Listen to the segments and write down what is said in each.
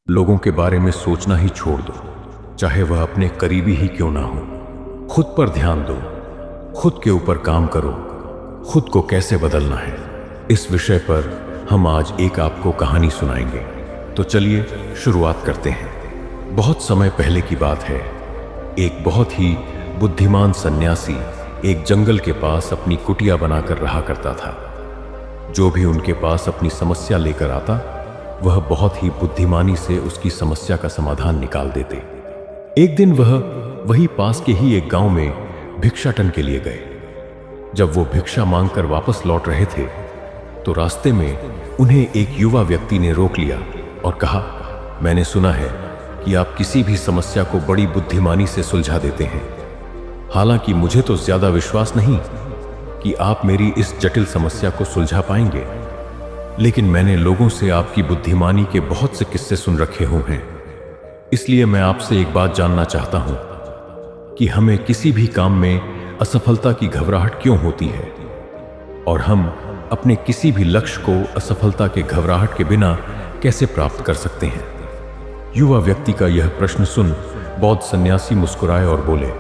लोगों के बारे में सोचना ही छोड़ दो, चाहे वह अपने करीबी ही क्यों ना हो। खुद पर ध्यान दो, खुद के ऊपर काम करो, खुद को कैसे बदलना है। इस विषय पर हम आज एक आपको कहानी सुनाएंगे। तो चलिए शुरुआत करते हैं। बहुत समय पहले की बात है। एक बहुत ही बुद्धिमान सन्यासी एक जंगल के पास अपनी कुटिया बनाकर रहा करता था। जो भी उनके पास अपनी समस्या लेकर आता, वह बहुत ही बुद्धिमानी से उसकी समस्या का समाधान निकाल देते। एक दिन वह वही पास के ही एक गांव में भिक्षाटन के लिए गए। जब वो भिक्षा मांगकर वापस लौट रहे थे तो रास्ते में उन्हें एक युवा व्यक्ति ने रोक लिया और कहा, मैंने सुना है कि आप किसी भी समस्या को बड़ी बुद्धिमानी से सुलझा देते हैं। हालांकि मुझे तो ज्यादा विश्वास नहीं कि आप मेरी इस जटिल समस्या को सुलझा पाएंगे, लेकिन मैंने लोगों से आपकी बुद्धिमानी के बहुत से किस्से सुन रखे हुए हैं। इसलिए मैं आपसे एक बात जानना चाहता हूं कि हमें किसी भी काम में असफलता की घबराहट क्यों होती है, और हम अपने किसी भी लक्ष्य को असफलता के घबराहट के बिना कैसे प्राप्त कर सकते हैं। युवा व्यक्ति का यह प्रश्न सुन बौद्ध सन्यासी मुस्कुराए और बोले,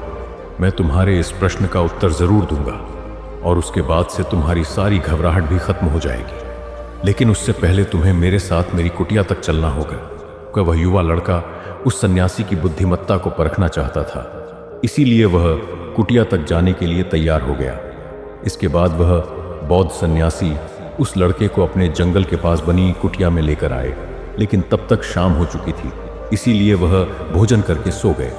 मैं तुम्हारे इस प्रश्न का उत्तर जरूर दूंगा और उसके बाद से तुम्हारी सारी घबराहट भी खत्म हो जाएगी। लेकिन उससे पहले तुम्हें मेरे साथ मेरी कुटिया तक चलना होगा। कि वह युवा लड़का उस सन्यासी की बुद्धिमत्ता को परखना चाहता था, इसीलिए वह कुटिया तक जाने के लिए तैयार हो गया। इसके बाद वह बौद्ध सन्यासी उस लड़के को अपने जंगल के पास बनी कुटिया में लेकर आए, लेकिन तब तक शाम हो चुकी थी, इसीलिए वह भोजन करके सो गए।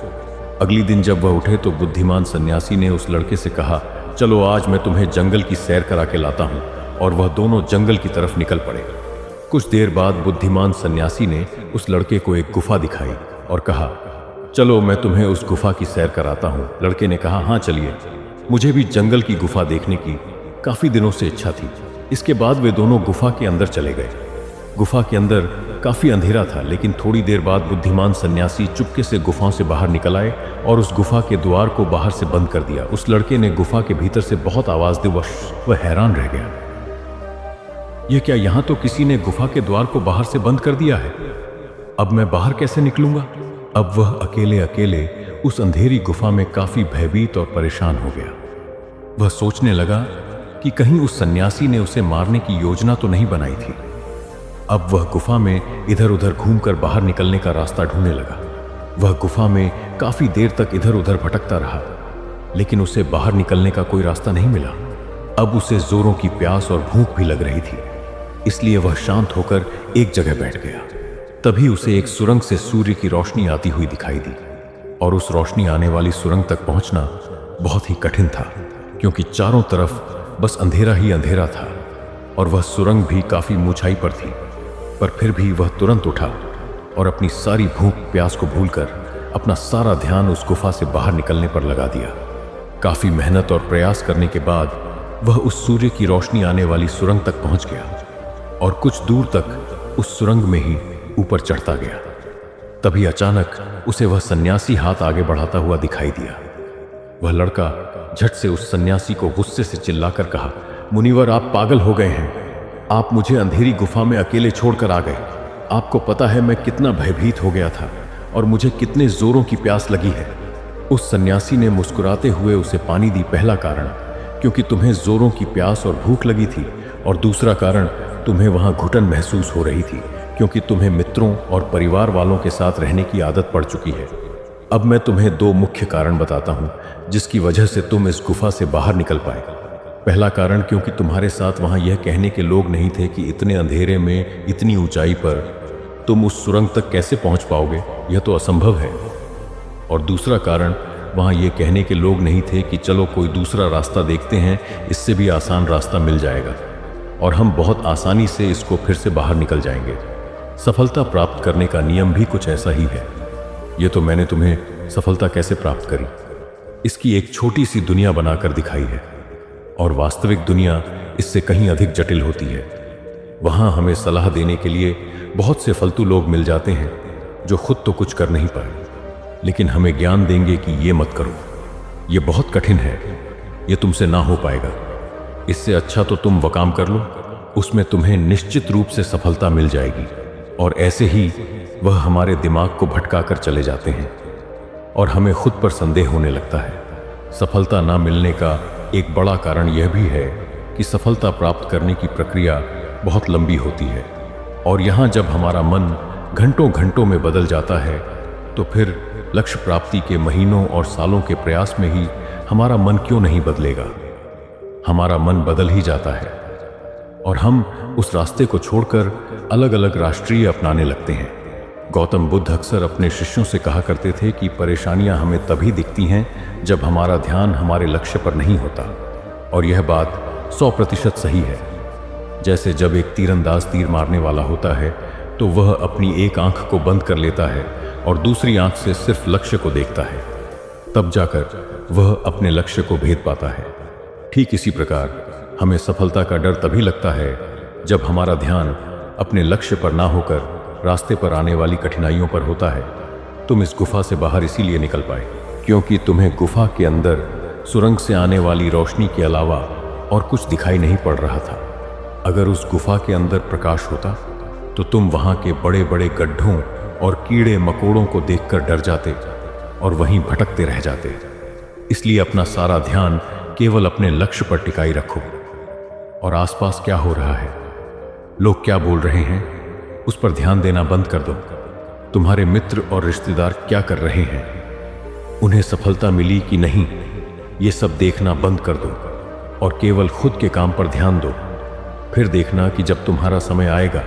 अगली दिन जब वह उठे तो बुद्धिमान सन्यासी ने उस लड़के से कहा, चलो आज मैं तुम्हें जंगल की सैर करा के लाता हूं। और वह दोनों जंगल की तरफ निकल पड़े। कुछ देर बाद बुद्धिमान सन्यासी ने उस लड़के को एक गुफा दिखाई और कहा, चलो मैं तुम्हें उस गुफा की सैर कराता हूं। लड़के ने कहा, हाँ चलिए, मुझे भी जंगल की गुफा देखने की काफी दिनों से इच्छा थी। इसके बाद वे दोनों गुफा के अंदर चले गए। गुफा के अंदर काफी अंधेरा था, लेकिन थोड़ी देर बाद बुद्धिमान सन्यासी चुपके से गुफा से बाहर निकल आए और उस गुफा के द्वार को बाहर से बंद कर दिया। उस लड़के ने गुफा के भीतर से बहुत आवाज दी। वह हैरान रह गया, यह क्या, यहां तो किसी ने गुफा के द्वार को बाहर से बंद कर दिया है। अब मैं बाहर कैसे निकलूंगा। अब वह अकेले अकेले उस अंधेरी गुफा में काफी भयभीत और परेशान हो गया। वह सोचने लगा कि कहीं उस सन्यासी ने उसे मारने की योजना तो नहीं बनाई थी। अब वह गुफा में इधर उधर घूमकर बाहर निकलने का रास्ता ढूंढने लगा। वह गुफा में काफी देर तक इधर उधर भटकता रहा, लेकिन उसे बाहर निकलने का कोई रास्ता नहीं मिला। अब उसे जोरों की प्यास और भूख भी लग रही थी, इसलिए वह शांत होकर एक जगह बैठ गया। तभी उसे एक सुरंग से सूर्य की रोशनी आती हुई दिखाई दी, और उस रोशनी आने वाली सुरंग तक पहुंचना बहुत ही कठिन था, क्योंकि चारों तरफ बस अंधेरा ही अंधेरा था और वह सुरंग भी काफी ऊंचाई पर थी। पर फिर भी वह तुरंत उठा और अपनी सारी भूख प्यास को भूलकर अपना सारा ध्यान उस गुफा से बाहर निकलने पर लगा दिया। काफी मेहनत और प्रयास करने के बाद वह उस सूर्य की रोशनी आने वाली सुरंग तक पहुंच गया और कुछ दूर तक उस सुरंग में ही ऊपर चढ़ता गया। तभी अचानक उसे वह सन्यासी हाथ आगे बढ़ाता हुआ दिखाई दिया। वह लड़का झट से उस सन्यासी को गुस्से से चिल्लाकर कहा, मुनिवर, आप पागल हो गए हैं। आप मुझे अंधेरी गुफा में अकेले छोड़कर आ गए। आपको पता है मैं कितना भयभीत हो गया था और मुझे कितने जोरों की प्यास लगी है। उस सन्यासी ने मुस्कुराते हुए उसे पानी दी। पहला कारण क्योंकि तुम्हें जोरों की प्यास और भूख लगी थी, और दूसरा कारण तुम्हें वहां घुटन महसूस हो रही थी, क्योंकि तुम्हें मित्रों और परिवार वालों के साथ रहने की आदत पड़ चुकी है। अब मैं तुम्हें दो मुख्य कारण बताता हूं जिसकी वजह से तुम इस गुफा से बाहर निकल पाए। पहला कारण क्योंकि तुम्हारे साथ वहां यह कहने के लोग नहीं थे कि इतने अंधेरे में इतनी ऊंचाई पर तुम उस सुरंग तक कैसे पहुंच पाओगे, यह तो असंभव है। और दूसरा कारण, वहां यह कहने के लोग नहीं थे कि चलो कोई दूसरा रास्ता देखते हैं, इससे भी आसान रास्ता मिल जाएगा और हम बहुत आसानी से इसको फिर से बाहर निकल जाएंगे। सफलता प्राप्त करने का नियम भी कुछ ऐसा ही है। यह तो मैंने तुम्हें सफलता कैसे प्राप्त करी, इसकी एक छोटी सी दुनिया बनाकर दिखाई है, और वास्तविक दुनिया इससे कहीं अधिक जटिल होती है। वहां हमें सलाह देने के लिए बहुत से फालतू लोग मिल जाते हैं जो खुद तो कुछ कर नहीं पाए, लेकिन हमें ज्ञान देंगे कि ये मत करो, ये बहुत कठिन है, ये तुमसे ना हो पाएगा। इससे अच्छा तो तुम वो काम कर लो, उसमें तुम्हें निश्चित रूप से सफलता मिल जाएगी। और ऐसे ही वह हमारे दिमाग को भटका कर चले जाते हैं और हमें खुद पर संदेह होने लगता है। सफलता ना मिलने का एक बड़ा कारण यह भी है कि सफलता प्राप्त करने की प्रक्रिया बहुत लंबी होती है, और यहाँ जब हमारा मन घंटों घंटों में बदल जाता है तो फिर लक्ष्य प्राप्ति के महीनों और सालों के प्रयास में ही हमारा मन क्यों नहीं बदलेगा। हमारा मन बदल ही जाता है और हम उस रास्ते को छोड़कर अलग अलग राष्ट्रीय अपनाने लगते हैं। गौतम बुद्ध अक्सर अपने शिष्यों से कहा करते थे कि परेशानियां हमें तभी दिखती हैं जब हमारा ध्यान हमारे लक्ष्य पर नहीं होता, और यह बात 100% सही है। जैसे जब एक तीरंदाज तीर मारने वाला होता है तो वह अपनी एक आंख को बंद कर लेता है और दूसरी आंख से सिर्फ लक्ष्य को देखता है, तब जाकर वह अपने लक्ष्य को भेद पाता है। ठीक इसी प्रकार हमें सफलता का डर तभी लगता है जब हमारा ध्यान अपने लक्ष्य पर ना होकर रास्ते पर आने वाली कठिनाइयों पर होता है। तुम इस गुफा से बाहर इसीलिए निकल पाए क्योंकि तुम्हें गुफा के अंदर सुरंग से आने वाली रोशनी के अलावा और कुछ दिखाई नहीं पड़ रहा था। अगर उस गुफा के अंदर प्रकाश होता तो तुम वहां के बड़े बड़े गड्ढों और कीड़े मकोड़ों को देखकर डर जाते और वहीं भटकते रह जाते। इसलिए अपना सारा ध्यान केवल अपने लक्ष्य पर टिकाई रखो, और आसपास क्या हो रहा है, लोग क्या बोल रहे हैं, उस पर ध्यान देना बंद कर दो। तुम्हारे मित्र और रिश्तेदार क्या कर रहे हैं, उन्हें सफलता मिली कि नहीं, ये सब देखना बंद कर दो और केवल खुद के काम पर ध्यान दो। फिर देखना कि जब तुम्हारा समय आएगा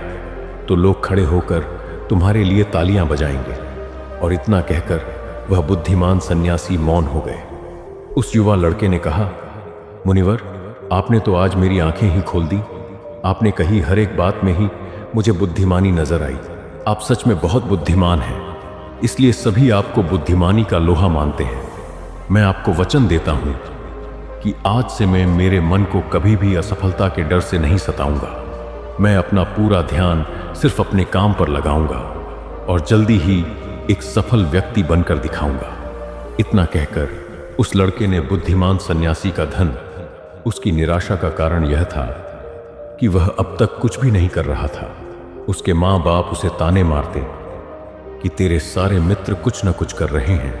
तो लोग खड़े होकर तुम्हारे लिए तालियां बजाएंगे। और इतना कहकर वह बुद्धिमान सन्यासी मौन हो गए। उस युवा लड़के ने कहा, मुनिवर, आपने तो आज मेरी आंखें ही खोल दी। आपने कही हर एक बात में ही मुझे बुद्धिमानी नजर आई। आप सच में बहुत बुद्धिमान हैं, इसलिए सभी आपको बुद्धिमानी का लोहा मानते हैं। मैं आपको वचन देता हूं कि आज से मैं मेरे मन को कभी भी असफलता के डर से नहीं सताऊंगा। मैं अपना पूरा ध्यान सिर्फ अपने काम पर लगाऊंगा और जल्दी ही एक सफल व्यक्ति बनकर दिखाऊंगा। इतना कहकर उस लड़के ने बुद्धिमान सन्यासी का धन, उसकी निराशा का कारण यह था कि वह अब तक कुछ भी नहीं कर रहा था। उसके माँ बाप उसे ताने मारते कि तेरे सारे मित्र कुछ न कुछ कर रहे हैं,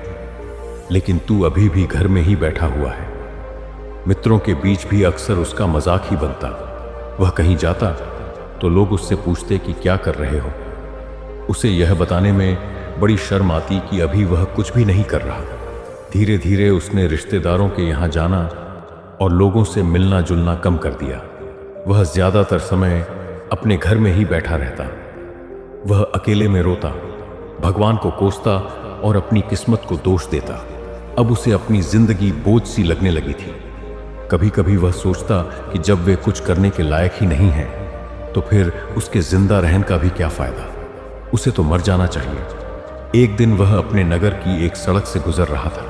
लेकिन तू अभी भी घर में ही बैठा हुआ है। मित्रों के बीच भी अक्सर उसका मजाक ही बनता। वह कहीं जाता तो लोग उससे पूछते कि क्या कर रहे हो। उसे यह बताने में बड़ी शर्म आती कि अभी वह कुछ भी नहीं कर रहा। धीरे धीरे उसने रिश्तेदारों के यहाँ जाना और लोगों से मिलना जुलना कम कर दिया। वह ज्यादातर समय अपने घर में ही बैठा रहता। वह अकेले में रोता, भगवान को कोसता और अपनी किस्मत को दोष देता। अब उसे अपनी जिंदगी बोझ सी लगने लगी थी। कभी कभी वह सोचता कि जब वे कुछ करने के लायक ही नहीं है तो फिर उसके जिंदा रहने का भी क्या फायदा, उसे तो मर जाना चाहिए। एक दिन वह अपने नगर की एक सड़क से गुजर रहा था,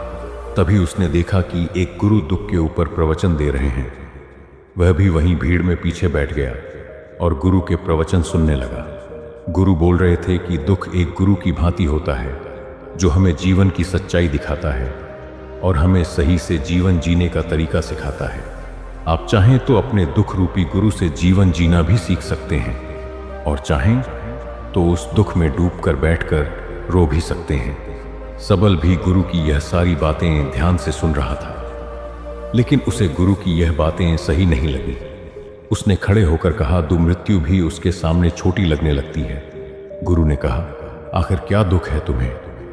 तभी उसने देखा कि एक गुरु दुख के ऊपर प्रवचन दे रहे हैं। वह भी वहीं भीड़ में पीछे बैठ गया और गुरु के प्रवचन सुनने लगा। गुरु बोल रहे थे कि दुख एक गुरु की भांति होता है जो हमें जीवन की सच्चाई दिखाता है और हमें सही से जीवन जीने का तरीका सिखाता है। आप चाहें तो अपने दुख रूपी गुरु से जीवन जीना भी सीख सकते हैं, और चाहें तो उस दुख में डूबकर बैठकर रो भी सकते हैं। सबल भी गुरु की यह सारी बातें ध्यान से सुन रहा था, लेकिन उसे गुरु की यह बातें सही नहीं लगी। उसने खड़े होकर कहा, दो मृत्यु भी उसके सामने छोटी लगने लगती है। गुरु ने कहा, आखिर क्या दुख है तुम्हें?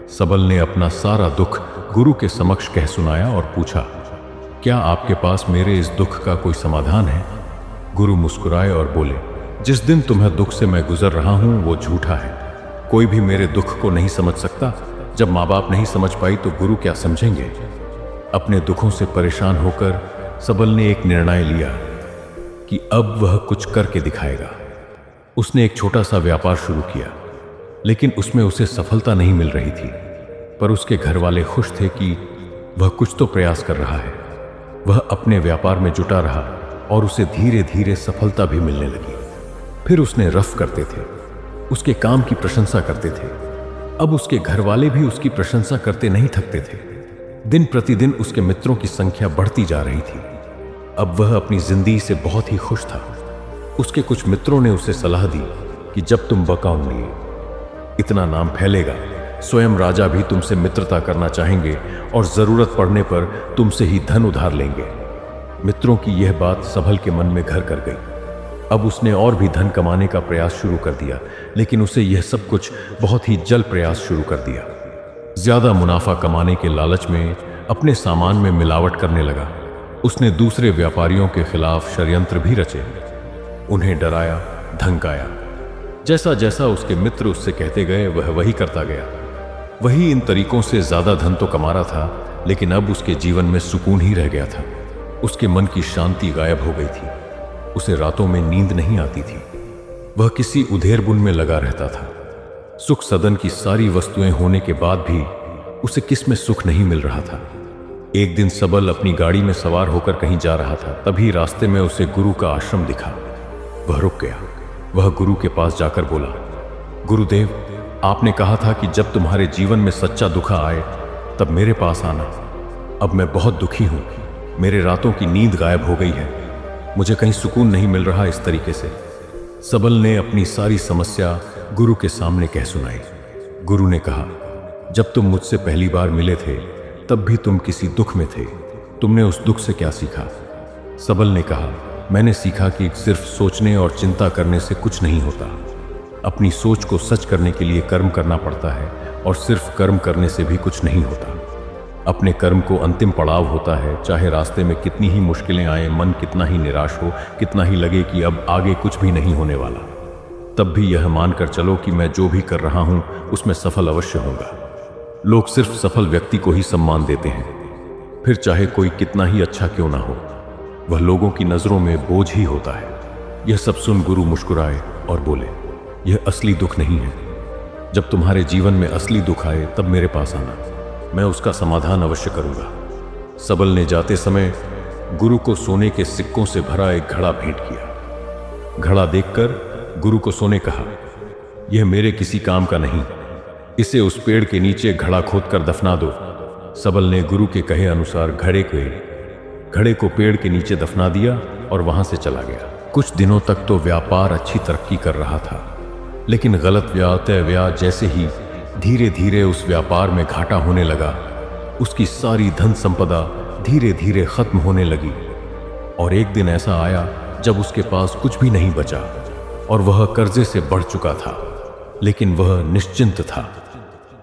सबल ने अपना सारा दुख गुरु के समक्ष कह सुनाया और पूछा, क्या आपके पास मेरे इस दुख का कोई समाधान है? गुरु मुस्कुराए और बोले, जिस दिन तुम्हें दुख से मैं गुजर रहा हूं वो झूठा है। कोई भी मेरे दुख को नहीं समझ सकता। जब माँ बाप नहीं समझ पाई तो गुरु क्या समझेंगे? अपने दुखों से परेशान होकर सबल ने एक निर्णय लिया कि अब वह कुछ करके दिखाएगा। उसने एक छोटा सा व्यापार शुरू किया, लेकिन उसमें उसे सफलता नहीं मिल रही थी। पर उसके घर वाले खुश थे कि वह कुछ तो प्रयास कर रहा है। वह अपने व्यापार में जुटा रहा और उसे धीरे धीरे सफलता भी मिलने लगी। फिर उसने रफ करते थे, उसके काम की प्रशंसा करते थे। अब उसके घर वाले भी उसकी प्रशंसा करते नहीं थकते थे। दिन प्रतिदिन उसके मित्रों की संख्या बढ़ती जा रही थी। अब वह अपनी जिंदगी से बहुत ही खुश था। उसके कुछ मित्रों ने उसे सलाह दी कि कि जब तुम बकाओगे इतना नाम फैलेगा, स्वयं राजा भी तुमसे मित्रता करना चाहेंगे और जरूरत पड़ने पर तुमसे ही धन उधार लेंगे। मित्रों की यह बात सबल के मन में घर कर गई। अब उसने और भी धन कमाने का प्रयास शुरू कर दिया, लेकिन उसे यह सब कुछ बहुत ही जल्द प्रयास शुरू कर दिया। ज्यादा मुनाफा कमाने के लालच में अपने सामान में मिलावट करने लगा। उसने दूसरे व्यापारियों के खिलाफ षड्यंत्र भी रचे, उन्हें डराया, धमकाया। जैसा जैसा उसके मित्र उससे कहते गए वह वही करता गया। वही इन तरीकों से ज्यादा धन तो कमा रहा था, लेकिन अब उसके जीवन में सुकून ही रह गया था। उसके मन की शांति गायब हो गई थी। उसे रातों में नींद नहीं आती थी। वह किसी उधेर बुन में लगा रहता था। सुख सदन की सारी वस्तुएं होने के बाद भी उसे किस में सुख नहीं मिल रहा था। एक दिन सबल अपनी गाड़ी में सवार होकर कहीं जा रहा था। तभी रास्ते में उसे गुरु का आश्रम दिखा। वह रुक गया। वह गुरु के पास जाकर बोला, गुरुदेव, आपने कहा था कि जब तुम्हारे जीवन में सच्चा दुख आए तब मेरे पास आना। अब मैं बहुत दुखी हूं। मेरे रातों की नींद गायब हो गई है। मुझे कहीं सुकून नहीं मिल रहा इस तरीके से। सबल ने अपनी सारी समस्या गुरु के सामने कह सुनाई। गुरु ने कहा, जब तुम मुझसे पहली बार मिले थे तब भी तुम किसी दुख में थे। तुमने उस दुख से क्या सीखा? सबल ने कहा, मैंने सीखा कि सिर्फ सोचने और चिंता करने से कुछ नहीं होता। अपनी सोच को सच करने के लिए कर्म करना पड़ता है, और सिर्फ कर्म करने से भी कुछ नहीं होता। अपने कर्म को अंतिम पड़ाव होता है। चाहे रास्ते में कितनी ही मुश्किलें आए, मन कितना ही निराश हो, कितना ही लगे कि अब आगे कुछ भी नहीं होने वाला, तब भी यह मानकर चलो कि मैं जो भी कर रहा हूं उसमें सफल अवश्य होगा। लोग सिर्फ सफल व्यक्ति को ही सम्मान देते हैं, फिर चाहे कोई कितना ही अच्छा क्यों ना हो, वह लोगों की नजरों में बोझ ही होता है। यह सब सुन गुरु मुस्कुराए और बोले, यह असली दुख नहीं है। जब तुम्हारे जीवन में असली दुख आए तब मेरे पास आना, मैं उसका समाधान अवश्य करूंगा। सबल ने जाते समय गुरु को सोने के सिक्कों से भरा एक घड़ा भेंट किया। घड़ा देखकर गुरु को सोने कहा, यह मेरे किसी काम का नहीं, इसे उस पेड़ के नीचे घड़ा खोदकर दफना दो। सबल ने गुरु के कहे अनुसार घड़े को पेड़ के नीचे दफना दिया और वहां से चला गया। कुछ दिनों तक तो व्यापार अच्छी तरक्की कर रहा था, लेकिन गलत ब्याज जैसे ही धीरे धीरे उस व्यापार में घाटा होने लगा। उसकी सारी धन संपदा धीरे धीरे खत्म होने लगी, और एक दिन ऐसा आया जब उसके पास कुछ भी नहीं बचा और वह कर्जे से बढ़ चुका था। लेकिन वह निश्चिंत था,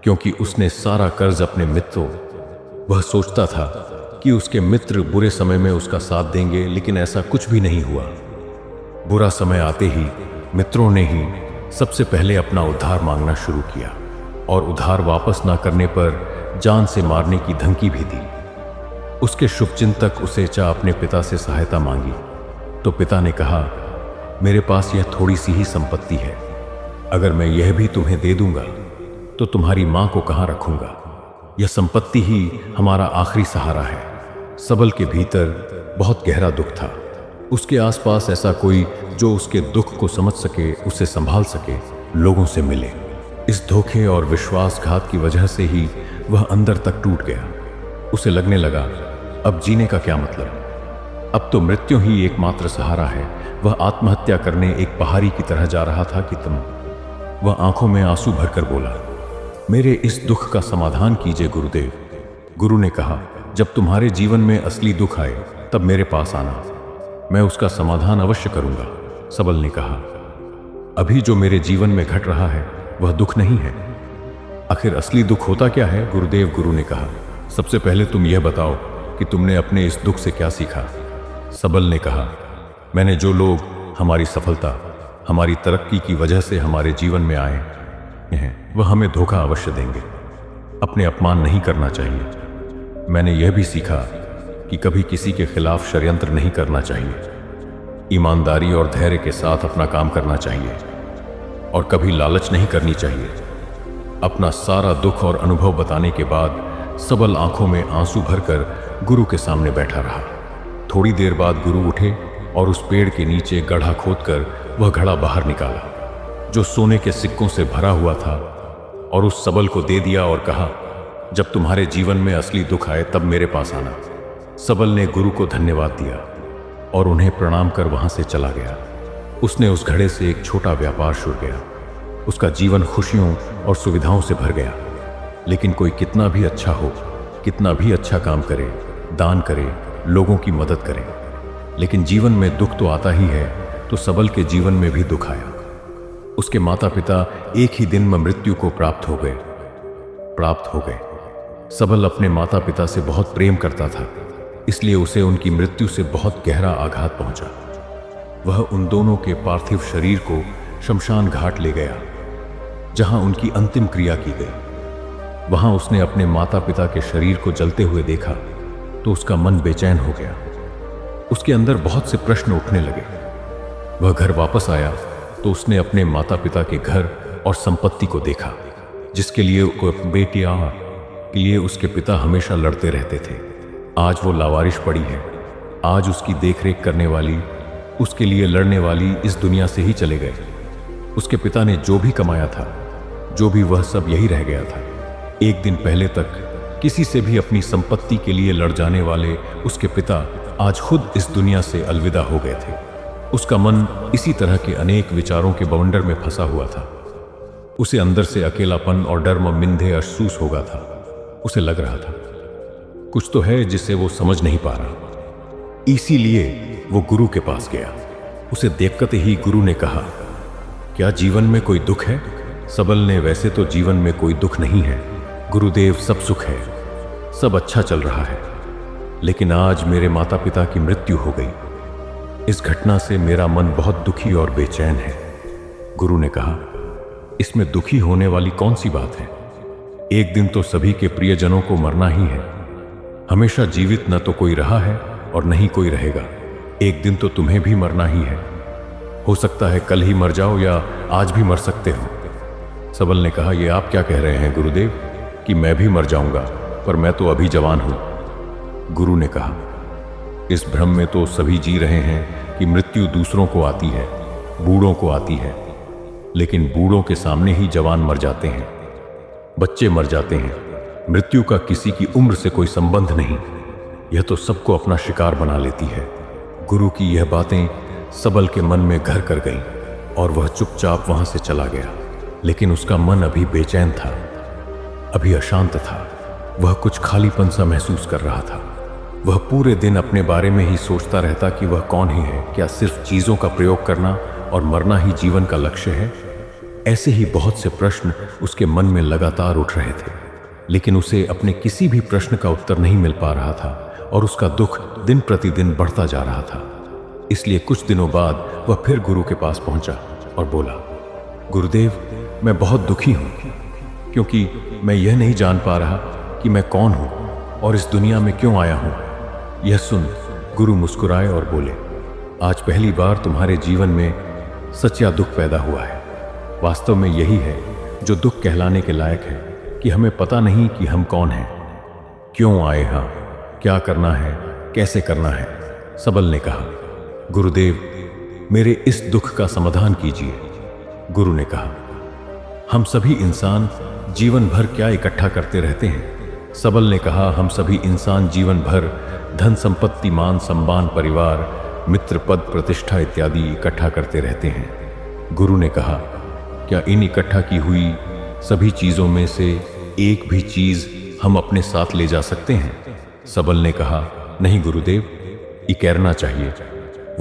क्योंकि उसने सारा कर्ज अपने मित्रों, वह सोचता था कि उसके मित्र बुरे समय में उसका साथ देंगे, लेकिन ऐसा कुछ भी नहीं हुआ। बुरा समय आते ही मित्रों ने ही सबसे पहले अपना उद्धार मांगना शुरू किया, और उधार वापस ना करने पर जान से मारने की धमकी भी दी। उसके शुभचिंतक उसेचा अपने पिता से सहायता मांगी, तो पिता ने कहा, मेरे पास यह थोड़ी सी ही संपत्ति है, अगर मैं यह भी तुम्हें दे दूंगा तो तुम्हारी मां को कहां रखूंगा? यह संपत्ति ही हमारा आखिरी सहारा है। सबल के भीतर बहुत गहरा दुख था। उसके आसपास ऐसा कोई जो उसके दुख को समझ सके, उसे संभाल सके, लोगों से मिले। इस धोखे और विश्वासघात की वजह से ही वह अंदर तक टूट गया। उसे लगने लगा, अब जीने का क्या मतलब? अब तो मृत्यु ही एकमात्र सहारा है। वह आत्महत्या करने एक पहाड़ी की तरह जा रहा था कि वह आंखों में आंसू भरकर बोला, मेरे इस दुख का समाधान कीजिए गुरुदेव। गुरु ने कहा, जब तुम्हारे जीवन में असली दुख आए तब मेरे पास आना, मैं उसका समाधान अवश्य करूंगा। सबल ने कहा, अभी जो मेरे जीवन में घट रहा है वह दुख नहीं है। आखिर असली दुख होता क्या है गुरुदेव? गुरु ने कहा, सबसे पहले तुम यह बताओ कि तुमने अपने इस दुख से क्या सीखा। सबल ने कहा, मैंने जो लोग हमारी सफलता, हमारी तरक्की की वजह से हमारे जीवन में आए हैं, वह हमें धोखा अवश्य देंगे। अपने अपमान नहीं करना चाहिए। मैंने यह भी सीखा कि कभी किसी के खिलाफ षड्यंत्र नहीं करना चाहिए। ईमानदारी और धैर्य के साथ अपना काम करना चाहिए, और कभी लालच नहीं करनी चाहिए। अपना सारा दुख और अनुभव बताने के बाद सबल आंखों में आंसू भरकर गुरु के सामने बैठा रहा। थोड़ी देर बाद गुरु उठे और उस पेड़ के नीचे गड्ढा खोदकर वह घड़ा बाहर निकाला, जो सोने के सिक्कों से भरा हुआ था, और उस सबल को दे दिया और कहा, जब तुम्हारे जीवन में असली दुख आए तब मेरे पास आना। सबल ने गुरु को धन्यवाद दिया और उन्हें प्रणाम कर वहां से चला गया। उसने उस घड़े से एक छोटा व्यापार शुरू किया। उसका जीवन खुशियों और सुविधाओं से भर गया। लेकिन कोई कितना भी अच्छा हो, कितना भी अच्छा काम करे, दान करे, लोगों की मदद करे, लेकिन जीवन में दुख तो आता ही है। तो सबल के जीवन में भी दुख आया। उसके माता पिता एक ही दिन में मृत्यु को प्राप्त हो गए। सबल अपने माता पिता से बहुत प्रेम करता था, इसलिए उसे उनकी मृत्यु से बहुत गहरा आघात पहुंचा। वह उन दोनों के पार्थिव शरीर को शमशान घाट ले गया, जहां उनकी अंतिम क्रिया की गई। वहां उसने अपने माता पिता के शरीर को जलते हुए देखा तो उसका मन बेचैन हो गया। उसके अंदर बहुत से प्रश्न उठने लगे। वह घर वापस आया तो उसने अपने माता पिता के घर और संपत्ति को देखा, जिसके लिए बेटियां के लिए उसके पिता हमेशा लड़ते रहते थे। आज वो लावारिश पड़ी है। आज उसकी देखरेख करने वाली, उसके लिए लड़ने वाली इस दुनिया से ही चले गए। उसके पिता ने जो भी कमाया था, जो भी, वह सब यही रह गया था। एक दिन पहले तक किसी से भी अपनी संपत्ति के लिए लड़ जाने वाले उसके पिता आज खुद इस दुनिया से अलविदा हो गए थे। उसका मन इसी तरह के अनेक विचारों के बवंडर में फंसा हुआ था। उसे अंदर से अकेलापन और डर मिंधे महसूस होगा था। उसे लग रहा था कुछ तो है जिसे वो समझ नहीं पा रहा। इसीलिए वो गुरु के पास गया। उसे देखते ही गुरु ने कहा, क्या जीवन में कोई दुख है? सबल ने, वैसे तो जीवन में कोई दुख नहीं है गुरुदेव, सब सुख है, सब अच्छा चल रहा है। लेकिन आज मेरे माता पिता की मृत्यु हो गई। इस घटना से मेरा मन बहुत दुखी और बेचैन है। गुरु ने कहा, इसमें दुखी होने वाली कौन सी बात है? एक दिन तो सभी के प्रियजनों को मरना ही है। हमेशा जीवित न तो कोई रहा है और न ही कोई रहेगा। एक दिन तो तुम्हें भी मरना ही है। हो सकता है कल ही मर जाओ या आज भी मर सकते हो। सबल ने कहा, यह आप क्या कह रहे हैं गुरुदेव कि मैं भी मर जाऊंगा? पर मैं तो अभी जवान हूं। गुरु ने कहा, इस भ्रम में तो सभी जी रहे हैं कि मृत्यु दूसरों को आती है, बूढ़ों को आती है। लेकिन बूढ़ों के सामने ही जवान मर जाते हैं, बच्चे मर जाते हैं। मृत्यु का किसी की उम्र से कोई संबंध नहीं। यह तो सबको अपना शिकार बना लेती है। गुरु की यह बातें सबल के मन में घर कर गईं और वह चुपचाप वहां से चला गया। लेकिन उसका मन अभी बेचैन था, अभी अशांत था। वह कुछ खालीपन सा महसूस कर रहा था। वह पूरे दिन अपने बारे में ही सोचता रहता कि वह कौन ही है। क्या सिर्फ चीजों का प्रयोग करना और मरना ही जीवन का लक्ष्य है? ऐसे ही बहुत से प्रश्न उसके मन में लगातार उठ रहे थे, लेकिन उसे अपने किसी भी प्रश्न का उत्तर नहीं मिल पा रहा था और उसका दुख दिन प्रतिदिन बढ़ता जा रहा था। इसलिए कुछ दिनों बाद वह फिर गुरु के पास पहुंचा और बोला, गुरुदेव, मैं बहुत दुखी हूं क्योंकि मैं यह नहीं जान पा रहा कि मैं कौन हूं और इस दुनिया में क्यों आया हूं। यह सुन गुरु मुस्कुराए और बोले, आज पहली बार तुम्हारे जीवन में सच्चा दुख पैदा हुआ है। वास्तव में यही है जो दुख कहलाने के लायक है कि हमें पता नहीं कि हम कौन हैं, क्यों आए हैं, क्या करना है, कैसे करना है। सबल ने कहा, गुरुदेव, मेरे इस दुख का समाधान कीजिए। गुरु ने कहा, हम सभी इंसान जीवन भर क्या इकट्ठा करते रहते हैं? सबल ने कहा, हम सभी इंसान जीवन भर धन संपत्ति, मान सम्मान, परिवार, मित्र, पद, प्रतिष्ठा इत्यादि इकट्ठा करते रहते हैं। गुरु ने कहा, क्या इन इकट्ठा की हुई सभी चीजों में से एक भी चीज हम अपने साथ ले जा सकते हैं? सबल ने कहा, नहीं गुरुदेव, इकैरना चाहिए।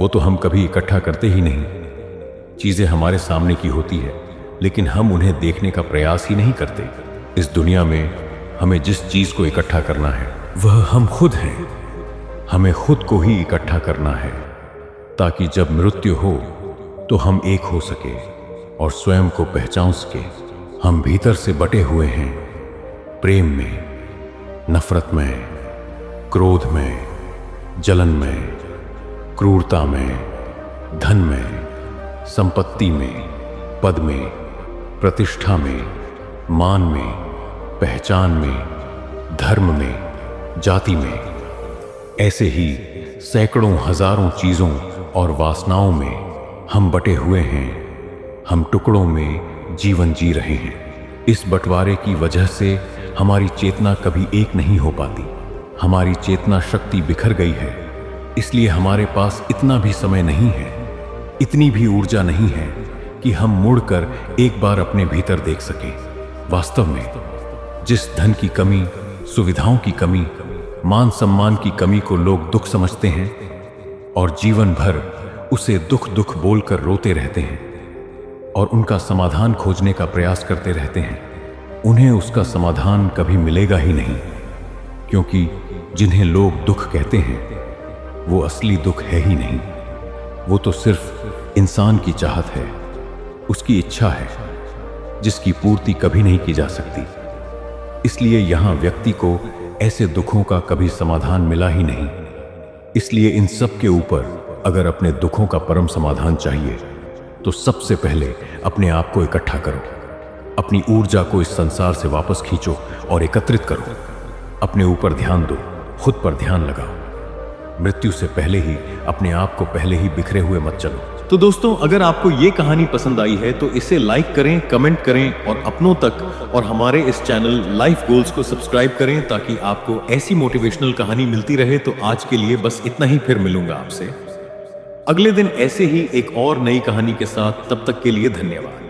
वो तो हम कभी इकट्ठा करते ही नहीं। चीजें हमारे सामने की होती है, लेकिन हम उन्हें देखने का प्रयास ही नहीं करते। इस दुनिया में हमें जिस चीज को इकट्ठा करना है वह हम खुद हैं। हमें खुद को ही इकट्ठा करना है ताकि जब मृत्यु हो तो हम एक हो सके और स्वयं को पहचान सके। हम भीतर से बटे हुए हैं, प्रेम में, नफरत में, क्रोध में, जलन में, क्रूरता में, धन में, संपत्ति में, पद में, प्रतिष्ठा में, मान में, पहचान में, धर्म में, जाति में। ऐसे ही सैकड़ों हजारों चीजों और वासनाओं में हम बटे हुए हैं। हम टुकड़ों में जीवन जी रहे हैं। इस बंटवारे की वजह से हमारी चेतना कभी एक नहीं हो पाती। हमारी चेतना शक्ति बिखर गई है, इसलिए हमारे पास इतना भी समय नहीं है इतनी भी ऊर्जा नहीं है कि हम मुड़कर एक बार अपने भीतर देख सकें। वास्तव में जिस धन की कमी, सुविधाओं की कमी, मान सम्मान की कमी को लोग दुख समझते हैं और जीवन भर उसे दुख दुख बोलकर रोते रहते हैं और उनका समाधान खोजने का प्रयास करते रहते हैं, उन्हें उसका समाधान कभी मिलेगा ही नहीं। क्योंकि जिन्हें लोग दुख कहते हैं वो असली दुख है ही नहीं। वो तो सिर्फ इंसान की चाहत है, उसकी इच्छा है, जिसकी पूर्ति कभी नहीं की जा सकती। इसलिए यहां व्यक्ति को ऐसे दुखों का कभी समाधान मिला ही नहीं। इसलिए इन सब के ऊपर अगर अपने दुखों का परम समाधान चाहिए तो सबसे पहले अपने आप को इकट्ठा करो, अपनी ऊर्जा को इस संसार से वापस खींचो और एकत्रित करो। अपने ऊपर ध्यान दो, खुद पर ध्यान लगाओ। मृत्यु से पहले ही अपने आप को पहले ही बिखरे हुए मत चलो। तो दोस्तों, अगर आपको ये कहानी पसंद आई है तो इसे लाइक करें, कमेंट करें और अपनों तक और हमारे इस चैनल लाइफ गोल्स को सब्सक्राइब करें ताकि आपको ऐसी मोटिवेशनल कहानी मिलती रहे। तो आज के लिए बस इतना ही, फिर मिलूंगा आपसे अगले दिन ऐसे ही एक और नई कहानी के साथ। तब तक के लिए धन्यवाद।